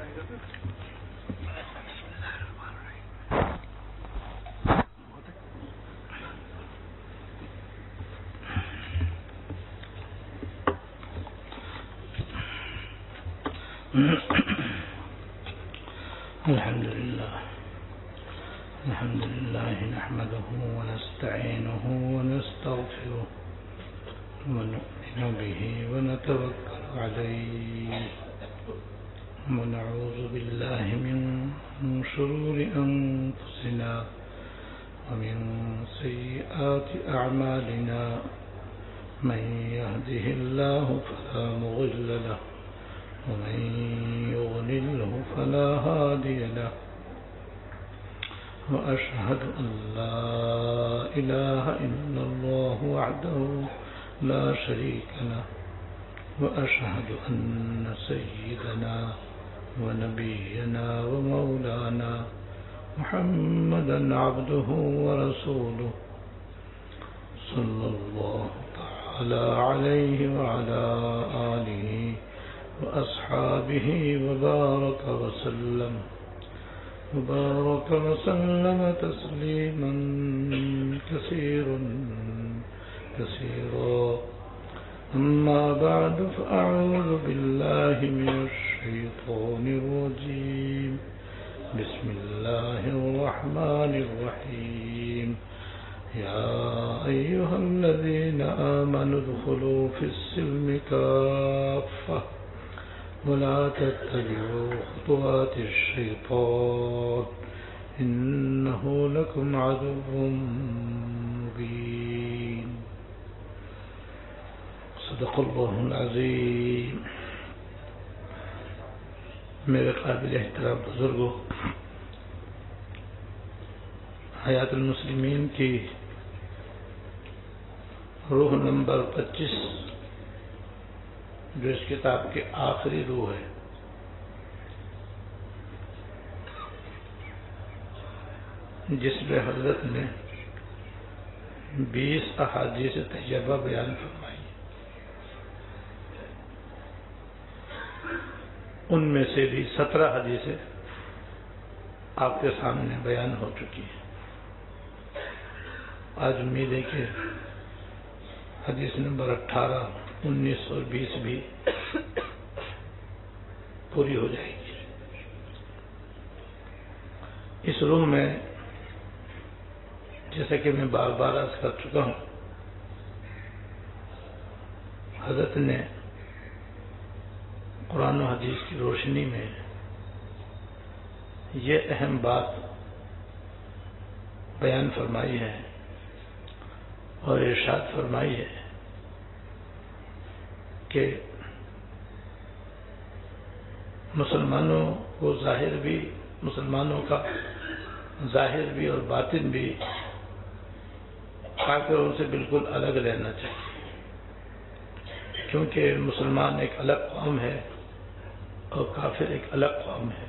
الحمد لله نحمده ونستعينه ونستغفره ونؤمن به ونتوكل عليه ونعوذ بالله من شرور أنفسنا ومن سيئات أعمالنا من يهده الله فلا مضل له ومن يضلله فلا هادي له وأشهد أن لا إله إلا الله وحده لا شريك له وأشهد أن سيدنا ونبينا ومولانا محمدا عبده ورسوله صلى الله تعالى عليه وعلى آله وأصحابه وبارك وسلم تسليما كثيرا أما بعد فأعوذ بالله من الشيطان الرجيم بسم الله الرحمن الرحيم يا أيها الذين آمنوا ادخلوا في السلم كافة ولا تتبعوا خطوات الشيطان إنه لكم عدو مبين صدق الله العظيم. میرے قابل احترام بزرگوں، حیات المسلمین کی روح نمبر 25 جو اس کتاب کی آخری روح ہے، جس میں حضرت نے 20 احادیث طیبہ بیان فرمائی، ان میں سے بھی 17 حدیثیں آپ کے سامنے بیان ہو چکی ہیں۔ آج امید ہے کہ حدیث نمبر 18، 19 اور 20 بھی پوری ہو جائے گی۔ اس روم میں جیسا کہ میں بار بار عرض کر چکا ہوں، حضرت نے قرآن و حدیث کی روشنی میں یہ اہم بات بیان فرمائی ہے اور ارشاد فرمائی ہے کہ مسلمانوں کو مسلمانوں کا ظاہر بھی اور باطن بھی کافروں سے بالکل الگ رہنا چاہیے، کیونکہ مسلمان ایک الگ قوم ہے اور کافر ایک الگ قوم ہے۔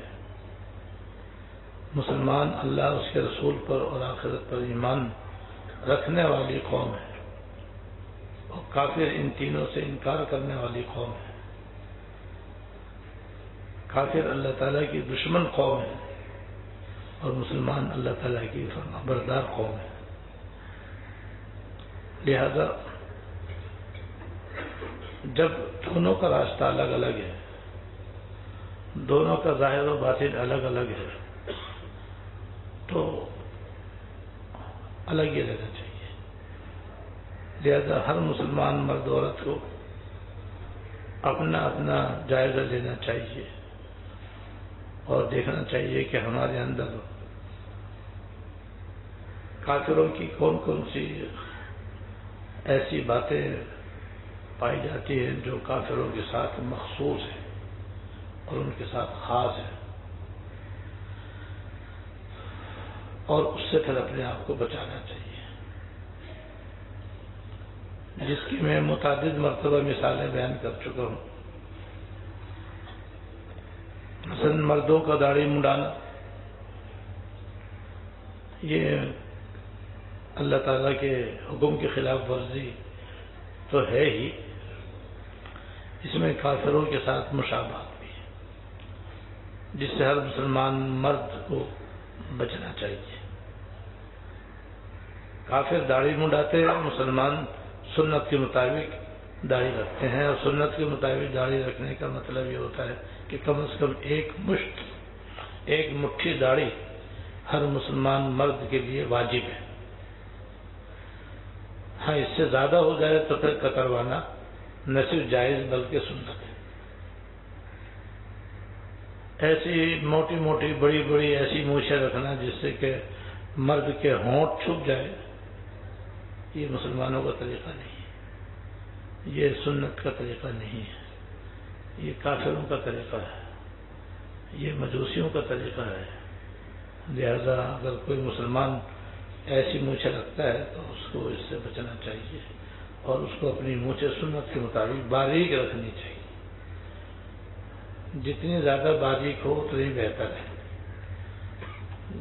مسلمان اللہ اس کے رسول پر اور آخرت پر ایمان رکھنے والی قوم ہے، اور کافر ان تینوں سے انکار کرنے والی قوم ہے۔ کافر اللہ تعالیٰ کی دشمن قوم ہے اور مسلمان اللہ تعالیٰ کی فرمانبردار قوم ہے۔ لہذا جب دونوں کا راستہ الگ الگ ہے، دونوں کا ظاہر و باطن الگ الگ ہے، تو الگ ہی رہنا چاہیے۔ لہذا ہر مسلمان مرد و عورت کو اپنا اپنا جائزہ لینا چاہیے اور دیکھنا چاہیے کہ ہمارے اندر کافروں کی کون کون سی ایسی باتیں پائی جاتی ہیں جو کافروں کے ساتھ مخصوص ہیں اور ان کے ساتھ خاص ہیں، اور اس سے پھر اپنے آپ کو بچانا چاہیے، جس کی میں متعدد مرتبہ مثالیں بیان کر چکا ہوں۔ مثلا مردوں کا داڑھی منڈانا، یہ اللہ تعالیٰ کے حکم کی خلاف ورزی تو ہے ہی، اس میں کافروں کے ساتھ مشابہت بھی ہے۔ جس سے ہر مسلمان مرد کو بچنا چاہیے۔ کافر داڑھی منڈاتے ہیں، مسلمان سنت کے مطابق داڑھی رکھتے ہیں، اور سنت کے مطابق داڑھی رکھنے کا مطلب یہ ہوتا ہے کہ کم از کم ایک مٹھی داڑھی ہر مسلمان مرد کے لیے واجب ہے۔ ہاں اس سے زیادہ ہو جائے تو پھر کتروانا نہ صرف جائز بلکہ سنت ہے۔ ایسی موٹی موٹی بڑی بڑی ایسی مونچھیں رکھنا جس سے کہ مرد کے ہونٹ چھپ جائے، یہ مسلمانوں کا طریقہ نہیں ہے، یہ سنت کا طریقہ نہیں ہے، یہ کافروں کا طریقہ ہے، یہ مجوسیوں کا طریقہ ہے۔ لہذا اگر کوئی مسلمان ایسی مونچھیں رکھتا ہے تو اس کو اس سے بچنا چاہیے، اور اس کو اپنی مونچھیں سنت کے مطابق باریک رکھنی چاہیے۔ جتنی زیادہ باریک ہو اتنی بہتر ہے۔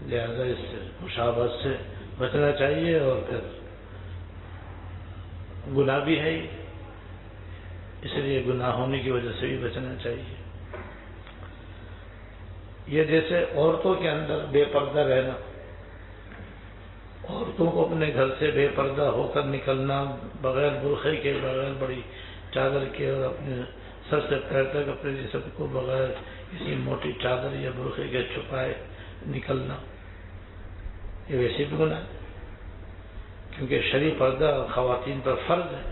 لہذا اس سے مشابہت سے بچنا چاہیے، اور پھر گناہ بھی ہے ہی، اس لیے گناہ ہونے کی وجہ سے بھی بچنا چاہیے۔ یہ جیسے عورتوں کے اندر بے پردہ رہنا، عورتوں کو اپنے گھر سے بے پردہ ہو کر نکلنا، بغیر برقعے کے، بغیر بڑی چادر کے، اور اپنے سر سے پیر تک اپنے جسم کو بغیر کسی موٹی چادر یا برقعے کے چھپائے نکلنا، یہ ویسے بھی گناہ ہے، کیونکہ شرعی پردہ خواتین پر فرض ہے،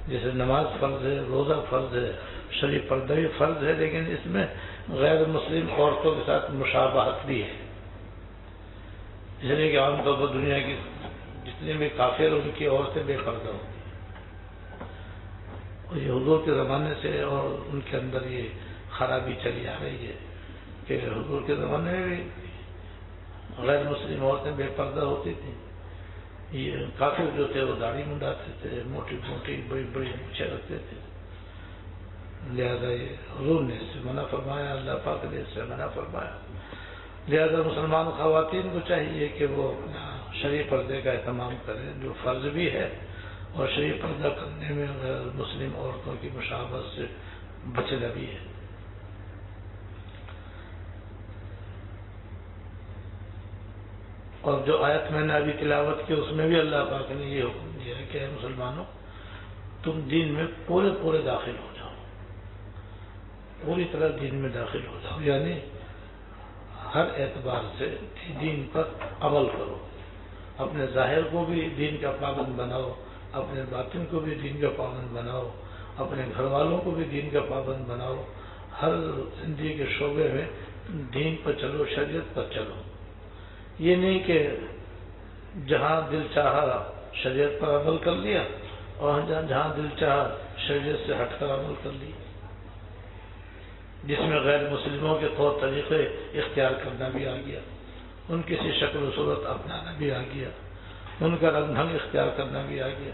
جیسے نماز فرض ہے، روزہ فرض ہے، شرعی پردہ بھی فرض ہے، لیکن اس میں غیر مسلم عورتوں کے ساتھ مشابہت بھی ہے، اس لیے کہ عام طور پر دنیا کی جتنے بھی کافر ان کی عورتیں بے پردہ ہوتی ہیں، اور یہ حضور کے زمانے سے اور ان کے اندر یہ خرابی چلی آ رہی ہے کہ حضور کے زمانے میں بھی غیر مسلم عورتیں بے پردہ ہوتی تھیں، یہ کافر جو تھے وہ داڑھی منڈاتے تھے، موٹی موٹی بڑی بڑی مونچھیں رکھتے تھے، لہذا یہ حضور نے اس سے منع فرمایا، اللہ پاک نے اس سے منع فرمایا۔ لہذا مسلمان خواتین کو چاہیے کہ وہ اپنا شرعی پردے کا اہتمام کریں، جو فرض بھی ہے، اور شرعی پردہ کرنے میں غیر مسلم عورتوں کی مشابہت سے بچنا بھی ہے۔ اور جو آیت میں نے ابھی تلاوت کی اس میں بھی اللہ پاک نے یہ حکم دیا ہے کہ اے مسلمانوں، تم دین میں پورے داخل ہو جاؤ، پوری طرح دین میں داخل ہو جاؤ، یعنی ہر اعتبار سے دین پر عمل کرو، اپنے ظاہر کو بھی دین کا پابند بناؤ، اپنے باطن کو بھی دین کا پابند بناؤ، اپنے گھر والوں کو بھی دین کا پابند بناؤ، ہر زندگی کے شعبے میں دین پر چلو، شریعت پر چلو۔ یہ نہیں کہ جہاں دل چاہا شریعت پر عمل کر لیا، اور جہاں دل چاہا شریعت سے ہٹ کر عمل کر لیا، جس میں غیر مسلموں کے طور طریقے اختیار کرنا بھی آ گیا، ان کسی شکل و صورت اپنانا بھی آ گیا، ان کا رنگ ڈھنگ اختیار کرنا بھی آ گیا۔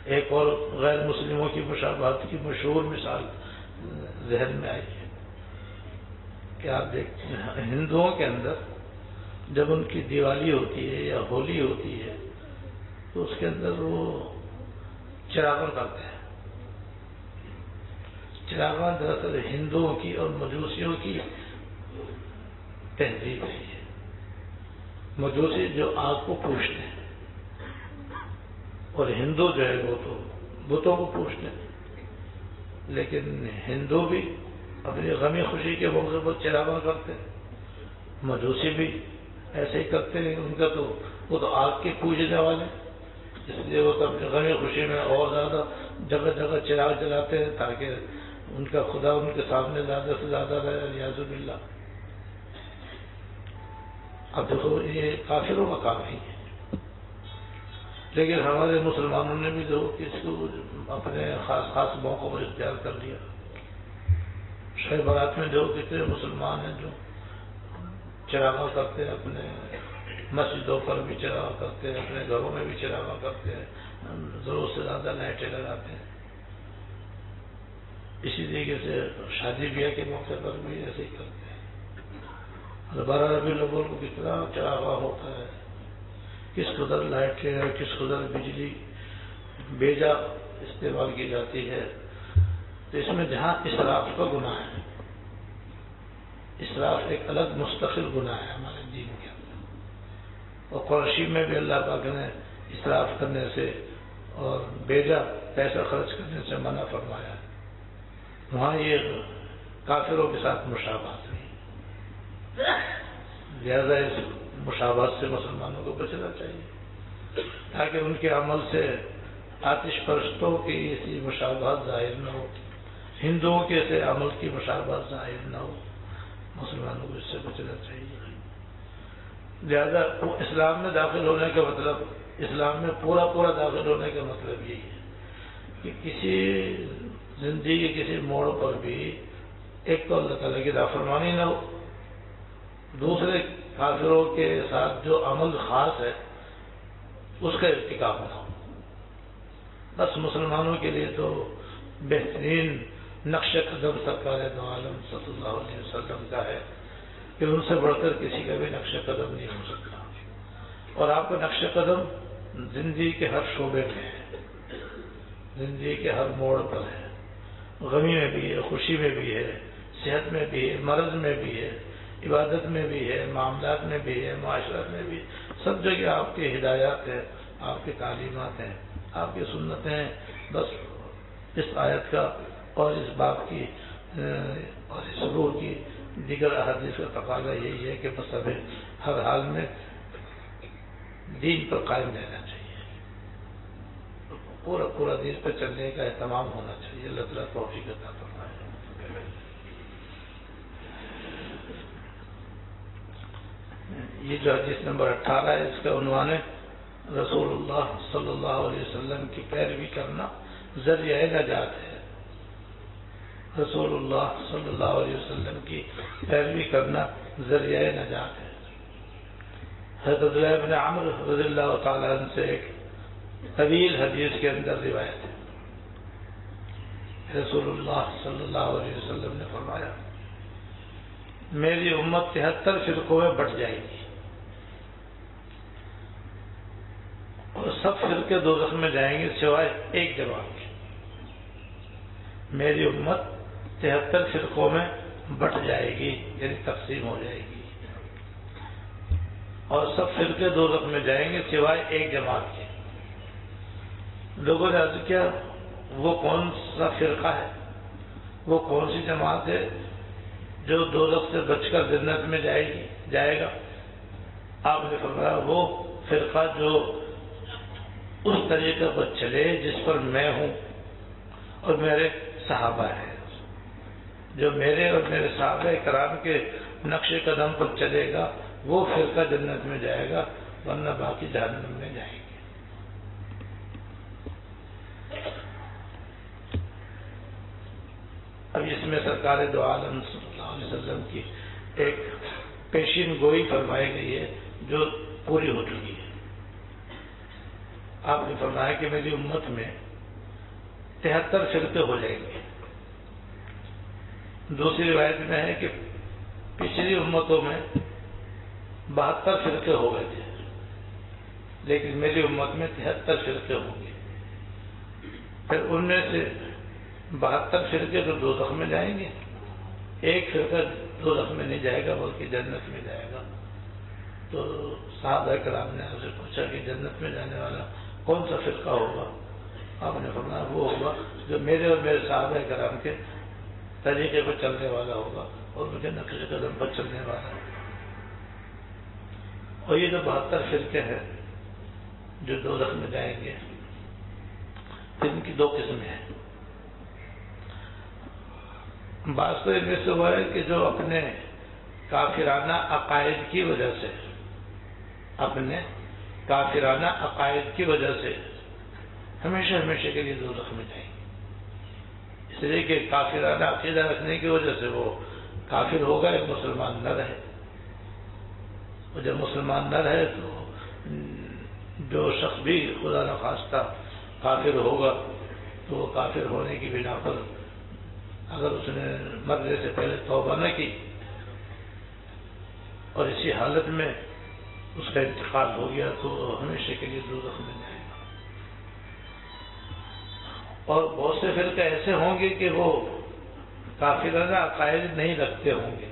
ایک اور غیر مسلموں کی مشابہت کی مشہور مثال ذہن میں آئی ہے کہ آپ دیکھتے ہیں ہندوؤں کے اندر جب ان کی دیوالی ہوتی ہے یا ہولی ہوتی ہے تو اس کے اندر وہ چراغاں کرتے ہیں۔ چراغاں دراصل ہندوؤں کی اور مجوسیوں کی تہذیب ہے۔ مجوسی جو آگ کو پوجتے ہیں، اور ہندو جو ہے وہ تو بتوں کو پوجتے ہیں، لیکن ہندو بھی اپنی غمی خوشی کے موقع پر چراغاں کرتے ہیں، مجوسی بھی ایسے ہی کرتے ہیں، ان کا تو وہ تو آگ کے پوجنے والے، اس لیے وہ تو اپنی غمی خوشی میں اور زیادہ جگہ جگہ چراغ جلاتے ہیں تاکہ ان کا خدا ان کے سامنے زیادہ سے زیادہ رہے، الیاذ باللہ۔ اب دیکھو یہ کافروں کا کام ہی ہے، لیکن ہمارے مسلمانوں نے بھی جو اس کو اپنے خاص موقعوں پر اختیار کر لیا۔ شب برات میں جو کتنے مسلمان ہیں جو چراغاں کرتے ہیں، اپنے مسجدوں پر بھی چراغاں کرتے ہیں، اپنے گھروں میں بھی چراغاں کرتے ہیں، ضرورت سے زیادہ لائٹیں لگاتے ہیں۔ اسی طریقے سے شادی بیاہ کے موقع پر بھی ایسے ہی کرتے ہیں۔ 12 ربیع الاول کو کتنا چراغاں ہوتا ہے، کس قدر لائٹیں اور کس قدر بجلی بیجا استعمال کی جاتی ہے، تو اس میں جہاں اسراف کا گناہ ہے اسراف ایک الگ مستقل گناہ ہے ہمارے دین کے اندر، اور قرشی میں بھی اللہ پاک نے اسراف کرنے سے اور بیجا پیسہ خرچ کرنے سے منع فرمایا، وہاں یہ کافروں کے ساتھ مشابہت نہیں، لہذا اس مشابہت سے مسلمانوں کو بچنا چاہیے تاکہ ان کے عمل سے آتش پرستوں کی ایسی مشابہت ظاہر نہ ہو، ہندوؤں کے ایسے عمل کی مشابہت ظاہر نہ ہو، مسلمانوں کو اس سے بچنا چاہیے۔ لہذا اسلام میں داخل ہونے کا مطلب، اسلام میں پورا داخل ہونے کا مطلب یہی ہے کہ کسی زندگی کے کسی موڑ پر بھی ایک تو اللہ تعالیٰ کی نافرمانی نہ ہو، دوسرے کافروں کے ساتھ جو عمل خاص ہے اس کا ارتکاب نہ ہو۔ بس مسلمانوں کے لیے تو بہترین نقش قدم سرکار دو عالم صلی اللہ علیہ وسلم کا ہے کہ ان سے بڑھ کر کسی کا بھی نقش قدم نہیں ہو سکتا، اور آپ کا نقش قدم زندگی کے ہر شعبے میں ہے، زندگی کے ہر موڑ پر ہے، غمی میں بھی ہے، خوشی میں بھی ہے، صحت میں بھی ہے، مرض میں بھی ہے، عبادت میں بھی ہے، معاملات میں بھی ہے، معاشرت میں بھی، سب جگہ آپ کی ہدایات ہیں، آپ کی تعلیمات ہیں، آپ کی سنتیں ہیں۔ بس اس آیت کا اور اس باب کی اور اس روح کی دیگر احادیث کا تقاضا یہی ہے کہ بس ہمیں ہر حال میں دین پر قائم رہنا چاہیے، پورا دین پر چلنے کا اہتمام ہونا چاہیے۔ اللہ تعالیٰ توفیق عطا فرمائے۔ یہ جو حدیث نمبر 18 ہے، اس کا عنوان ہے رسول اللہ صلی اللہ علیہ وسلم کی پیروی کرنا ذریعہ نجات ہے۔ رسول اللہ صلی اللہ علیہ وسلم کی پیروی کرنا ذریعہ نجات ہے۔ حضرت عبداللہ بن عمرو رضی اللہ تعالیٰ عنہ سے ایک طویل حدیث کے اندر روایت ہے، رسول اللہ صلی اللہ علیہ وسلم نے فرمایا، میری امت 73 فرقوں میں بٹ جائے گی اور سب فرقے دوزخ میں جائیں گے سوائے ایک جماعت کے۔ میری امت 73 فرقوں میں بٹ جائے گی، یعنی تقسیم ہو جائے گی، اور سب فرقے دوزخ میں جائیں گے سوائے ایک جماعت کے۔ لوگوں نے عرض کیا وہ کون سا فرقہ ہے، وہ کون سی جماعت ہے جو دوزخ سے بچ کر جنت میں جائے گا؟ آپ نے فرمایا وہ فرقہ جو اس طریقے پر چلے جس پر میں ہوں اور میرے صحابہ ہیں، جو میرے اور میرے صحابہ کرام کے نقش قدم پر چلے گا وہ فرقہ جنت میں جائے گا، ورنہ باقی جہنم میں جائیں گے۔ اب اس میں سرکار دو عالم صلی اللہ علیہ وسلم کی ایک پیشین گوئی فرمائی گئی ہے جو پوری ہو چکی ہے۔ آپ نے فرمایا کہ میری امت میں 73 فرقے ہو جائیں گے۔ دوسری روایت میں ہے کہ پچھلی امتوں میں 72 فرقے ہو گئے تھے، لیکن میری امت میں 73 فرقے ہوں گے۔ پھر ان میں سے 72 فرقے تو دوزخ میں جائیں گے، ایک فرقہ دوزخ میں نہیں جائے گا بلکہ جنت میں جائے گا۔ تو صحابہ کرام نے آپ سے پوچھا کہ جنت میں جانے والا کون سا فرقہ ہوگا؟ آپ نے فرمایا وہ ہوگا جو میرے اور میرے صحابہ کرام کے طریقے پر چلنے والا ہوگا اور مجھے نقش قدم پر چلنے والا ہوگا۔ اور یہ جو 72 فرقے ہیں جو دوزخ میں جائیں گے، ان کی دو قسمیں ہیں۔ بعض تو ان میں سے ہوا ہے کہ جو اپنے کافرانہ عقائد کی وجہ سے، اپنے کافرانہ عقائد کی وجہ سے ہمیشہ کے لیے دوزخ میں جائیں گے، اس لیے کہ کافرانہ عقیدہ رکھنے کی وجہ سے وہ کافر ہوگا، ایک مسلمان نہ رہے، اور جب مسلمان نہ رہے تو جو شخص بھی خدا نخواستہ کافر ہوگا تو وہ کافر ہونے کی بنا پر اگر اس نے مرنے سے پہلے توبہ نہ کی اور اسی حالت میں اس کا انتقال ہو گیا تو ہمیشہ کے لیے دوزخ میں جائے گا۔ اور بہت سے فرقے ایسے ہوں گے کہ وہ کافرانہ عقائد نہیں رکھتے ہوں گے،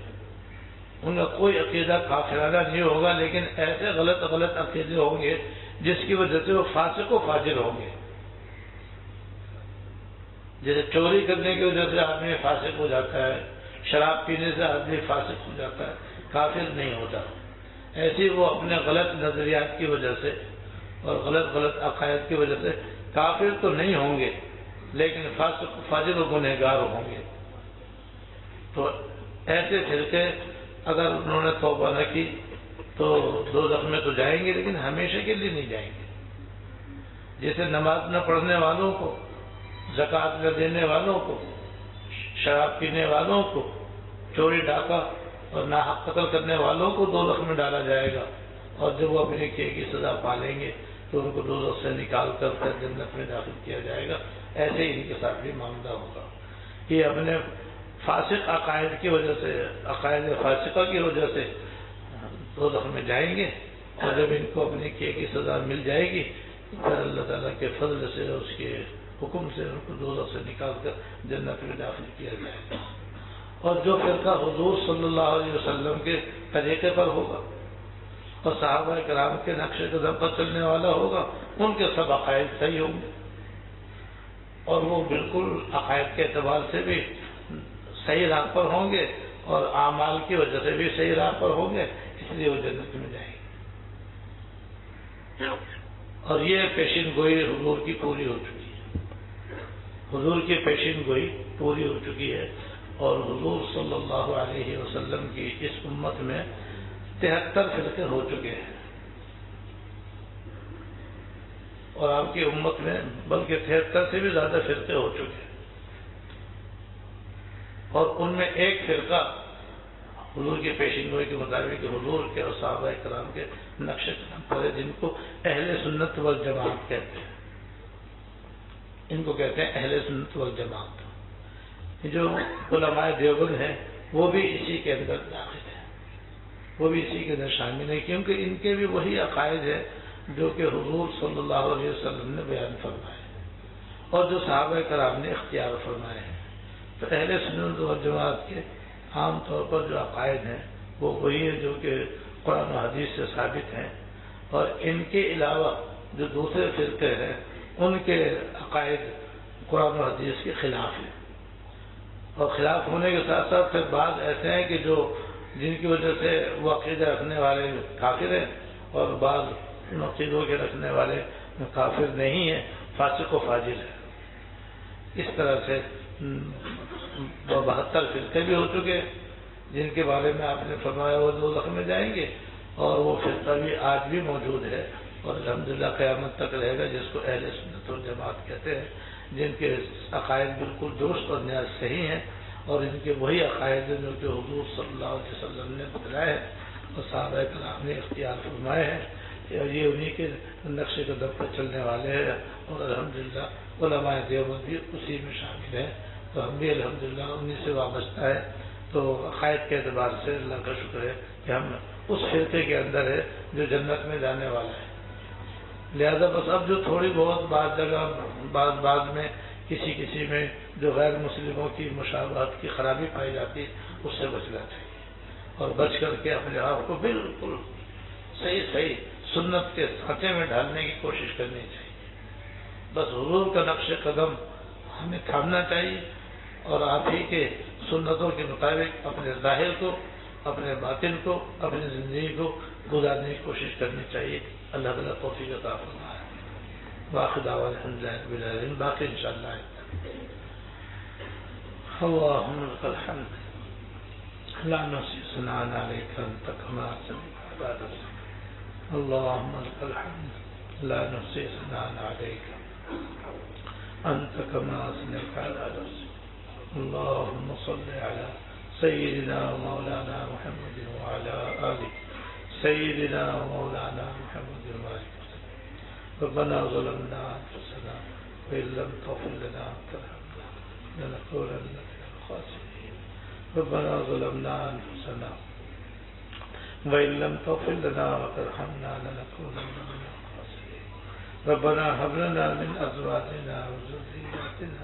ان کا کوئی عقیدہ کافرانہ نہیں ہوگا، لیکن ایسے غلط عقیدے ہوں گے جس کی وجہ سے وہ فاسق و فاجر ہوں گے. جیسے چوری کرنے کی وجہ سے آدمی فاسق ہو جاتا ہے، شراب پینے سے آدمی فاسق ہو جاتا ہے، کافر نہیں ہوتا. ایسے وہ اپنے غلط نظریات کی وجہ سے اور غلط عقائد کی وجہ سے کافر تو نہیں ہوں گے، لیکن فاسق فاجر و گنہگار ہوں گے. تو ایسے فرقے اگر انہوں نے توبہ نہ کی تو دوزخ میں تو جائیں گے، لیکن ہمیشہ کے لیے نہیں جائیں گے. جیسے نماز نہ پڑھنے والوں کو، زکوٰۃ نہ دینے والوں کو، شراب پینے والوں کو، چوری ڈاکہ اور ناحق قتل کرنے والوں کو دوزخ میں ڈالا جائے گا، اور جب وہ اپنے کیے کی سزا پالیں گے تو ان کو دوزخ سے نکال کر جنت میں داخل کیا جائے گا. ایسے ہی ان کے ساتھ بھی معاملہ ہوگا. یہ اپنے فاسق عقائد کی وجہ سے، عقائد فاسقہ کی وجہ سے دوزخ میں جائیں گے، اور جب ان کو اپنے کیے کی سزا مل جائے گی پھر اللہ تعالیٰ کے فضل سے، اس کے حکم سے ان کو دوزخ سے نکال کر جنت میں داخل کیا جائے گا. اور جو فرقہ حضور صلی اللہ علیہ وسلم کے طریقے پر ہوگا اور صحابہ کرام کے نقش قدم پر چلنے والا ہوگا، ان کے سب عقائد صحیح ہوں گے، اور وہ بالکل عقائد کے اعتبار سے بھی صحیح راہ پر ہوں گے اور اعمال کی وجہ سے بھی صحیح راہ پر ہوں گے، اس لیے وہ جنت میں جائیں گے. اور یہ پیشین گوئی حضور کی پوری ہو چکی ہے. حضور کی پیشین گوئی پوری ہو چکی ہے، اور حضور صلی اللہ علیہ وسلم کی اس امت میں 73 فرقے ہو چکے ہیں، اور آپ کی امت میں بلکہ 73 سے بھی زیادہ فرقے ہو چکے ہیں. اور ان میں ایک فرقہ حضور کی پیشین گوئی کے مطابق حضور کے اور صحابہ کرام کے نقش قدم پر ہے، جن کو اہل سنت والجماعت کہتے ہیں. ان کو کہتے ہیں اہل سنت والجماعت. جو علماء دیوبند ہیں وہ بھی اسی کے اندر داخل ہیں، وہ بھی اسی کے اندر شامل ہیں، کیونکہ ان کے بھی وہی عقائد ہے جو کہ حضور صلی اللہ علیہ وسلم نے بیان فرمائے اور جو صحابہ کرام نے اختیار فرمائے ہیں. تو اہل سنت والجماعت کے عام طور پر جو عقائد ہیں وہ وہی ہے جو کہ قرآن و حدیث سے ثابت ہیں، اور ان کے علاوہ جو دوسرے فرقے ہیں ان کے عقائد قرآن و حدیث کے خلاف ہیں. اور خلاف ہونے کے ساتھ ساتھ پھر بعض ایسے ہیں کہ جن کی وجہ سے وہ عقیدہ رکھنے والے کافر ہیں، اور بعض ان عقیدوں کے رکھنے والے کافر نہیں ہیں، فاسق و فاجر ہیں. اس طرح سے 72 فرقے بھی ہو چکے جن کے بارے میں آپ نے فرمایا وہ دوزخ میں جائیں گے، اور وہ فرقہ بھی آج بھی موجود ہے اور الحمدللہ قیامت تک رہے گا، جس کو اہل سنت والجماعت کہتے ہیں، جن کے عقائد بالکل درست اور نہایت صحیح ہیں، اور ان کے وہی عقائد ہیں جو کہ حضور صلی اللہ علیہ وسلم نے بتلائے ہیں اور صحابہ کرام نے اختیار فرمائے ہیں. یہ انہی کے نقش قدم پر چلنے والے ہیں، اور الحمدللہ علماء دیوبند بھی اسی میں شامل ہیں. تو ہم بھی الحمدللہ انہی سے وابستہ ہے. تو عقائد کے اعتبار سے اللہ کا شکر ہے کہ ہم اس فرقے کے اندر ہے جو جنت میں جانے والا ہے. لہذا بس اب جو تھوڑی بہت بعض جگہ بعض میں کسی میں جو غیر مسلموں کی مشابہت کی خرابی پائی جاتی ہے اس سے بچنا چاہیے، اور بچ کر کے اپنے آپ کو بالکل صحیح سنت کے سانچے میں ڈھالنے کی کوشش کرنی چاہیے. بس حضور کا نقش قدم ہمیں تھامنا چاہیے، اور آپ ہی کے سنتوں کے مطابق اپنے ظاہر کو، اپنے باطن کو، اپنی زندگی کو گزارنے کی کوشش کرنی چاہیے. اللہ تعالیٰ توفیق عطا فرمائے. باقی دعوات الحمدللہ رب العالمین. باقی انشاءاللہ اللہم لک الحمد لا نحصی ثناء علیک انت کما اثنیت علی نفسک. اللہم لک الحمد لا نحصی ثناء علیک انت کما اثنیت علی نفسک. اللہم صل علی سیدنا مولانا محمد وعلی آلہ سیدنا مولانا محمد وعلی آلہ. ربنا ظلمنا انفسنا وإن لم تغفر لنا وترحمنا لنكونن من الخاسرين. ربنا ظلمنا انفسنا وإن لم تغفر لنا وترحمنا لنكونن من الخاسرين. ربنا هب لنا من أزواجنا وذرياتنا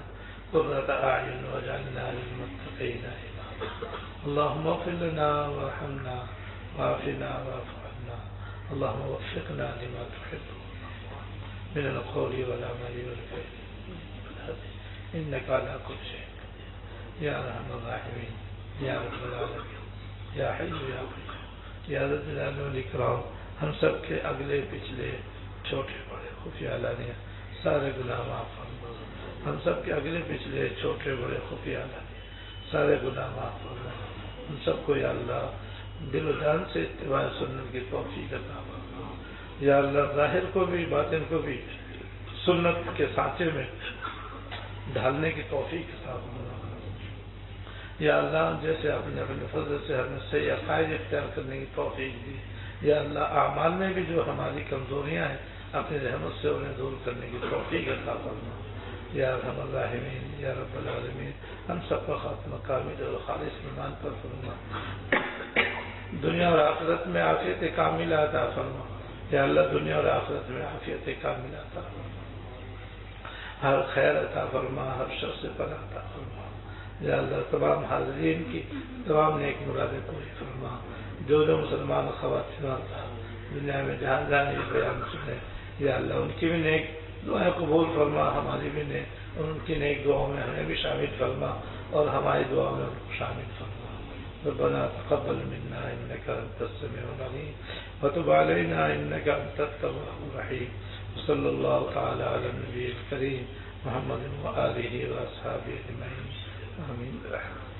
قرة أعين واجعلنا للمتقين إماما. اللهم اغفر لنا وارحمنا وعافنا واعف عنا اللهم وفقنا لما تحب من القول والعمل والفعل انك على كل شيء قدير يا ارحم الراحمين یا رب العالمین یا حی یا قیوم یا ذا الجلال والاکرام ہم سب کے اگلے پچھلے چھوٹے بڑے خفیہ علانیہ سارے گناہ معاف فرما ہم سب کے اگلے پچھلے چھوٹے بڑے خفیہ علانیہ سارے گناہ معاف فرما ہم سب کو یا اللہ دل و جان سے اتباع سنت کی توفیق عطا فرما یا اللہ ظاہر کو بھی باطن کو بھی سنت کے سانچے میں ڈھالنے کی توفیق عطا فرما یا اللہ جیسے آپ نے اپنے فضل سے ہمیں صحیح عقائد اختیار کرنے کی توفیق دی یا اللہ اعمال میں بھی جو ہماری کمزوریاں ہیں اپنی رحمت سے انہیں دور کرنے کی توفیق عطا فرما یا ارحم الراحمین یا رب العالمین ہم سب کا خاتمہ کامل اور خالص ایمان پر فرما دنیا اور آخرت میں عافیت کاملہ عطا فرما یا اللہ دنیا اور آخرت میں عافیت کاملہ عطا فرما ہر خیر عطا فرما ہر شر سے پناہ عطا فرما یا اللہ تمام حاضرین کی تمام نیک مرادیں پوری فرما جو مسلمان خواتین دنیا میں جہاں جہاں یہ بیان سنے یا اللہ ان کی بھی نیک دعائیں قبول فرما ہماری بھی نیک اور ان کی نیک دعاؤں میں ہمیں بھی شامل فرما اور ہماری دعاؤں میں ان کو شامل فرما ربنا تقبل منا انك انت السميع العليم وتب علينا انك انت التواب الرحيم صلى الله تعالى على النبي الكريم محمد وآله وأصحابه أجمعين آمين برحمتك